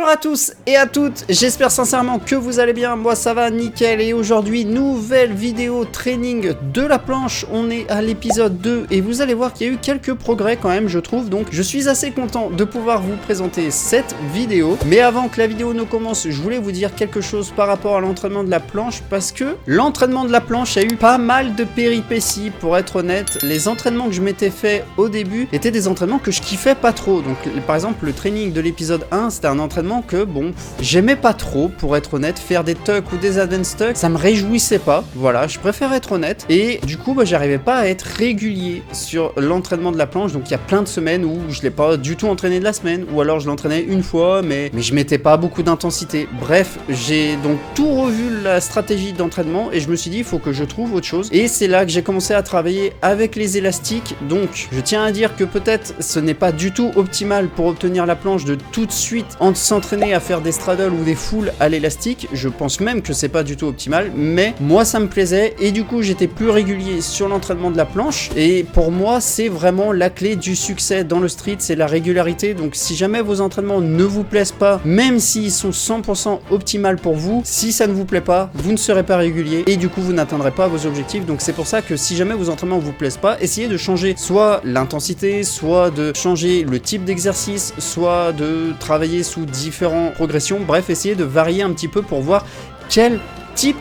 Bonjour à tous et à toutes, j'espère sincèrement que vous allez bien, moi ça va nickel et aujourd'hui nouvelle vidéo training de la planche, on est à l'épisode 2 et vous allez voir qu'il y a eu quelques progrès quand même je trouve, donc je suis assez content de pouvoir vous présenter cette vidéo. Mais avant que la vidéo ne commence, je voulais vous dire quelque chose par rapport à l'entraînement de la planche parce que l'entraînement de la planche a eu pas mal de péripéties pour être honnête. Les entraînements que je m'étais fait au début étaient des entraînements que je kiffais pas trop, donc par exemple le training de l'épisode 1 c'était un entraînement que bon, j'aimais pas trop pour être honnête, faire des tucks ou des advanced tucks, ça me réjouissait pas, voilà, je préfère être honnête et du coup j'arrivais pas à être régulier sur l'entraînement de la planche, donc il y a plein de semaines où je l'ai pas du tout entraîné de la semaine, ou alors je l'entraînais une fois mais je mettais pas beaucoup d'intensité. Bref, j'ai donc tout revu la stratégie d'entraînement et je me suis dit il faut que je trouve autre chose et c'est là que j'ai commencé à travailler avec les élastiques. Donc je tiens à dire que peut-être ce n'est pas du tout optimal pour obtenir la planche de tout de suite en s'entraîner à faire des straddles ou des fulls à l'élastique, je pense même que c'est pas du tout optimal, mais moi ça me plaisait et du coup j'étais plus régulier sur l'entraînement de la planche et pour moi c'est vraiment la clé du succès dans le street, c'est la régularité. Donc si jamais vos entraînements ne vous plaisent pas, même s'ils sont 100% optimales pour vous, si ça ne vous plaît pas, vous ne serez pas régulier et du coup vous n'atteindrez pas vos objectifs. Donc c'est pour ça que si jamais vos entraînements vous plaisent pas, essayez de changer soit l'intensité, soit de changer le type d'exercice, soit de travailler sous différentes progressions, bref, essayez de varier un petit peu pour voir quel type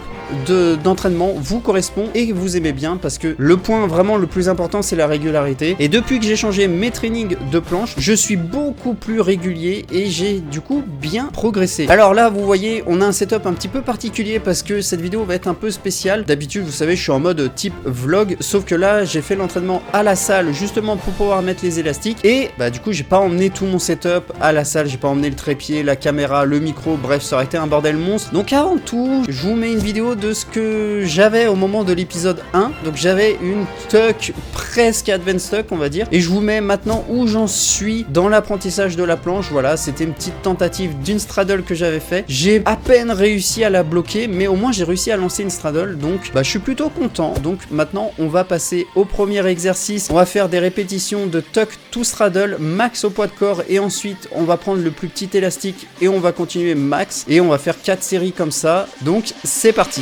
d'entraînement vous correspond et que vous aimez bien, parce que le point vraiment le plus important c'est la régularité. Et depuis que j'ai changé mes trainings de planche, je suis beaucoup plus régulier et j'ai du coup bien progressé. Alors là vous voyez on a un setup un petit peu particulier parce que cette vidéo va être un peu spéciale. D'habitude vous savez je suis en mode type vlog, sauf que là j'ai fait l'entraînement à la salle justement pour pouvoir mettre les élastiques et bah du coup j'ai pas emmené tout mon setup à la salle, j'ai pas emmené le trépied, la caméra, le micro, bref ça aurait été un bordel monstre. Donc avant tout je vous mets une vidéo de ce que j'avais au moment de l'épisode 1. Donc j'avais une tuck presque advanced tuck on va dire, et je vous mets maintenant où j'en suis dans l'apprentissage de la planche. Voilà, c'était une petite tentative d'une straddle que j'avais fait, j'ai à peine réussi à la bloquer mais au moins j'ai réussi à lancer une straddle, donc bah je suis plutôt content. Donc maintenant on va passer au premier exercice, on va faire des répétitions de tuck to straddle max au poids de corps et ensuite on va prendre le plus petit élastique et on va continuer max et on va faire 4 séries comme ça. Donc c'est parti.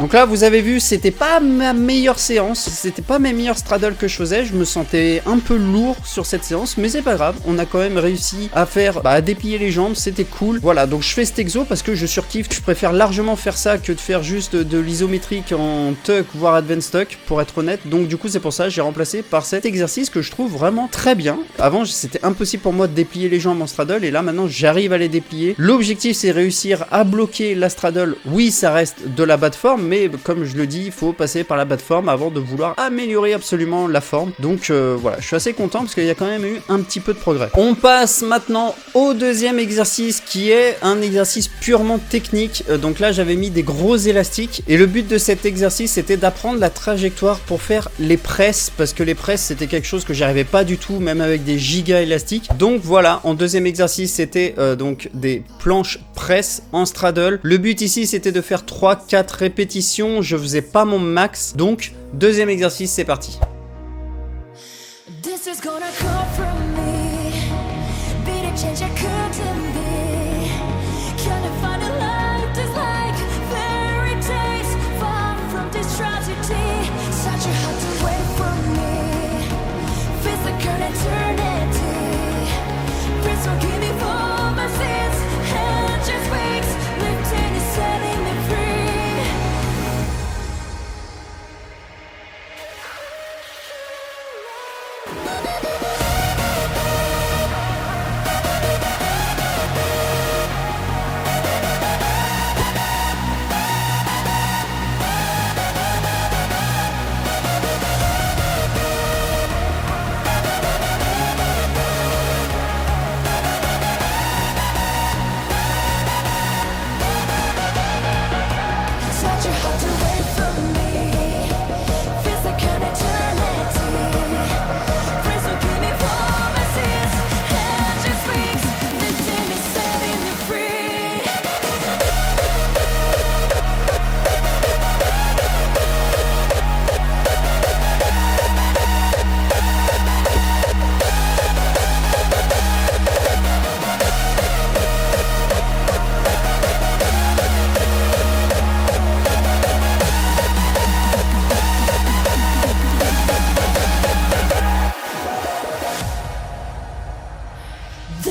Donc là vous avez vu c'était pas ma meilleure séance, c'était pas mes meilleurs straddles que je faisais, je me sentais un peu lourd sur cette séance mais c'est pas grave, on a quand même réussi à faire, à déplier les jambes, c'était cool. Voilà, donc je fais cet exo parce que je surkiffe, je préfère largement faire ça que de faire juste de l'isométrique en tuck voire advanced tuck pour être honnête. Donc du coup c'est pour ça que j'ai remplacé par cet exercice que je trouve vraiment très bien. Avant c'était impossible pour moi de déplier les jambes en straddle et là maintenant j'arrive à les déplier. L'objectif c'est réussir à bloquer la straddle. Oui ça reste de la bas de forme mais comme je le dis, il faut passer par la bas de forme avant de vouloir améliorer absolument la forme. Donc voilà, je suis assez content parce qu'il y a quand même eu un petit peu de progrès. On passe maintenant au deuxième exercice qui est un exercice purement technique. Donc là j'avais mis des gros élastiques et le but de cet exercice c'était d'apprendre la trajectoire pour faire les presses, parce que les presses c'était quelque chose que j'arrivais pas du tout même avec des giga élastiques. Donc voilà, en deuxième exercice c'était donc des planches presses en straddle. Le but ici c'était de faire 3-4 répétitions, je faisais pas mon max, donc deuxième exercice c'est parti.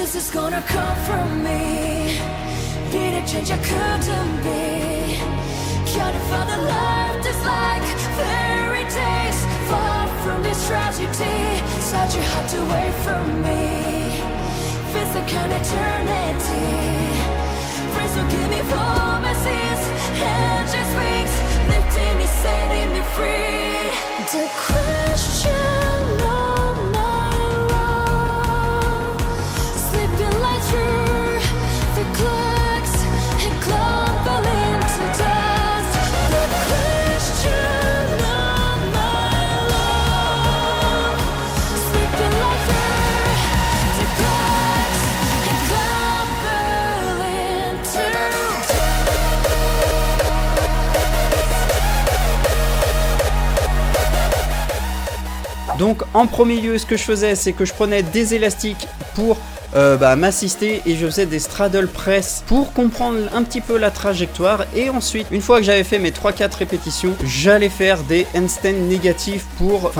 This is gonna come from me. Need a change I couldn't be. Can't find a life that's like fairy tales. Far from this tragedy. Such a heart away from me. Feels like an eternity. Please don't give me promises. And just wings. Lifting me, setting me free. The question of my love. Sleeping light through the clouds and crumbling to dust. The question of my love. Sleeping light through the clouds and crumbling to dust. Donc en premier lieu, ce que je faisais, c'est que je prenais des élastiques pour m'assister et je faisais des straddle press pour comprendre un petit peu la trajectoire, et ensuite une fois que j'avais fait mes 3-4 répétitions, j'allais faire des handstands négatifs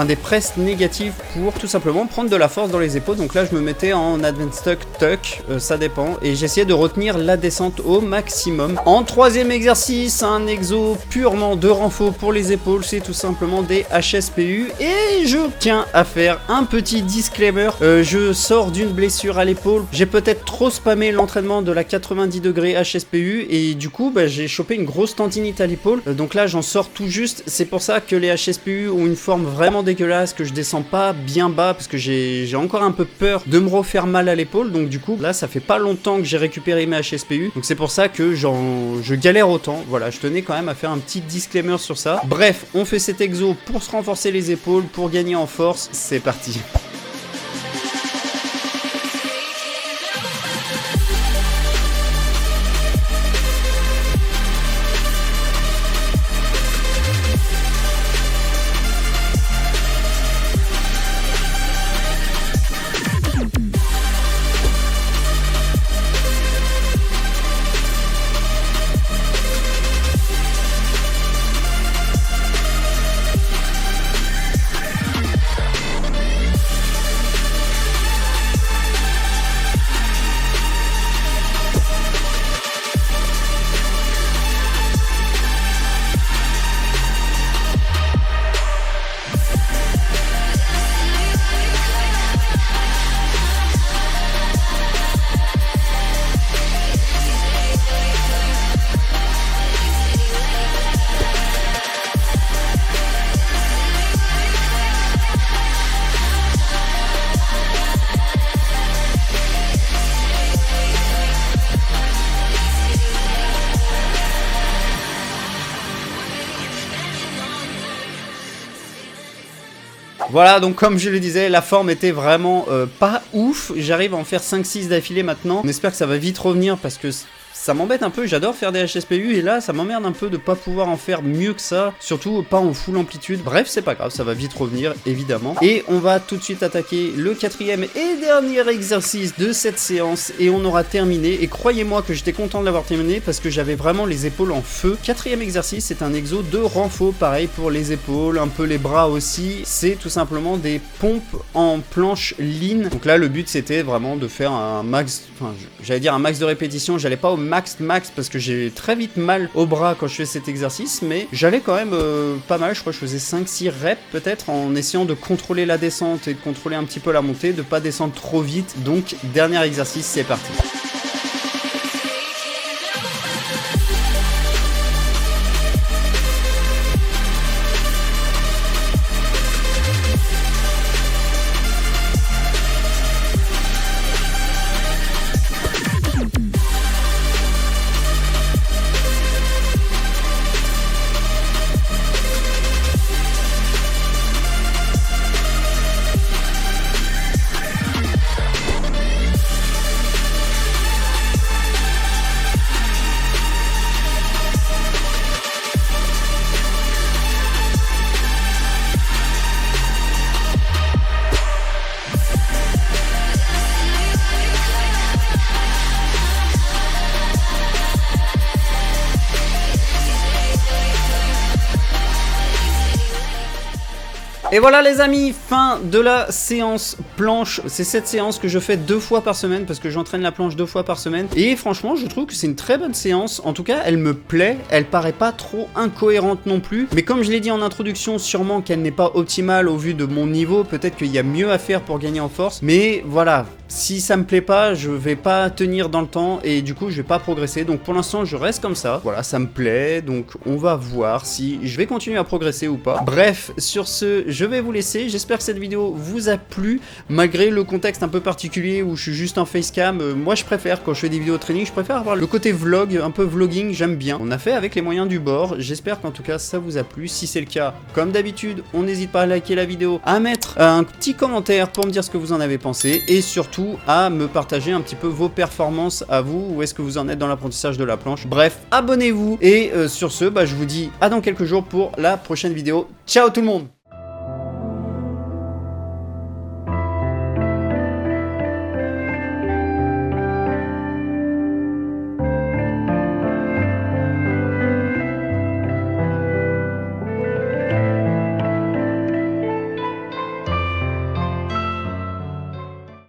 des presses négatives pour tout simplement prendre de la force dans les épaules. Donc là je me mettais en advanced tuck, ça dépend, et j'essayais de retenir la descente au maximum. En troisième exercice, un exo purement de renfort pour les épaules, c'est tout simplement des HSPU, et je tiens à faire un petit disclaimer, je sors d'une blessure à l'épaule. J'ai peut-être trop spammé l'entraînement de la 90 degrés HSPU et du coup j'ai chopé une grosse tendinite à l'épaule, donc là j'en sors tout juste. C'est pour ça que les HSPU ont une forme vraiment dégueulasse, que je descends pas bien bas parce que j'ai encore un peu peur de me refaire mal à l'épaule. Donc du coup là ça fait pas longtemps que j'ai récupéré mes HSPU, donc c'est pour ça que je galère autant. Voilà, je tenais quand même à faire un petit disclaimer sur ça. Bref, on fait cet exo pour se renforcer les épaules, pour gagner en force. C'est parti. Voilà, donc comme je le disais, la forme était vraiment pas ouf. J'arrive à en faire 5-6 d'affilée maintenant. On espère que ça va vite revenir parce que ça m'embête un peu. J'adore faire des HSPU et là ça m'emmerde un peu de pas pouvoir en faire mieux que ça, surtout pas en full amplitude. Bref, c'est pas grave, ça va vite revenir évidemment. Et on va tout de suite attaquer le quatrième et dernier exercice de cette séance et on aura terminé. Et croyez-moi que j'étais content de l'avoir terminé parce que j'avais vraiment les épaules en feu. Quatrième exercice, c'est un exo de renfort, pareil pour les épaules, un peu les bras aussi. C'est tout simplement des pompes en planche lean. Donc là le but c'était vraiment de faire un max, j'allais dire un max de répétition, j'allais pas au max parce que j'ai très vite mal au bras quand je fais cet exercice, mais j'allais quand même pas mal. Je crois que je faisais 5-6 reps peut-être en essayant de contrôler la descente et de contrôler un petit peu la montée, de pas descendre trop vite. Donc dernier exercice, c'est parti. Et voilà les amis, fin de la séance planche. C'est cette séance que je fais 2 fois par semaine parce que j'entraîne la planche 2 fois par semaine. Et franchement, je trouve que c'est une très bonne séance. En tout cas, elle me plaît. Elle paraît pas trop incohérente non plus. Mais comme je l'ai dit en introduction, sûrement qu'elle n'est pas optimale au vu de mon niveau. Peut-être qu'il y a mieux à faire pour gagner en force. Mais voilà, si ça me plaît pas, je vais pas tenir dans le temps et du coup, je vais pas progresser. Donc pour l'instant, je reste comme ça. Voilà, ça me plaît. Donc on va voir si je vais continuer à progresser ou pas. Bref, sur ce, je vais vous laisser. J'espère que cette vidéo vous a plu, malgré le contexte un peu particulier où je suis juste en facecam. Moi, je préfère, quand je fais des vidéos training, je préfère avoir le côté vlog, un peu vlogging, j'aime bien. On a fait avec les moyens du bord. J'espère qu'en tout cas, ça vous a plu. Si c'est le cas, comme d'habitude, on n'hésite pas à liker la vidéo, à mettre un petit commentaire pour me dire ce que vous en avez pensé et surtout à me partager un petit peu vos performances à vous. Où est-ce que vous en êtes dans l'apprentissage de la planche? Bref, abonnez-vous et sur ce, je vous dis à dans quelques jours pour la prochaine vidéo. Ciao tout le monde!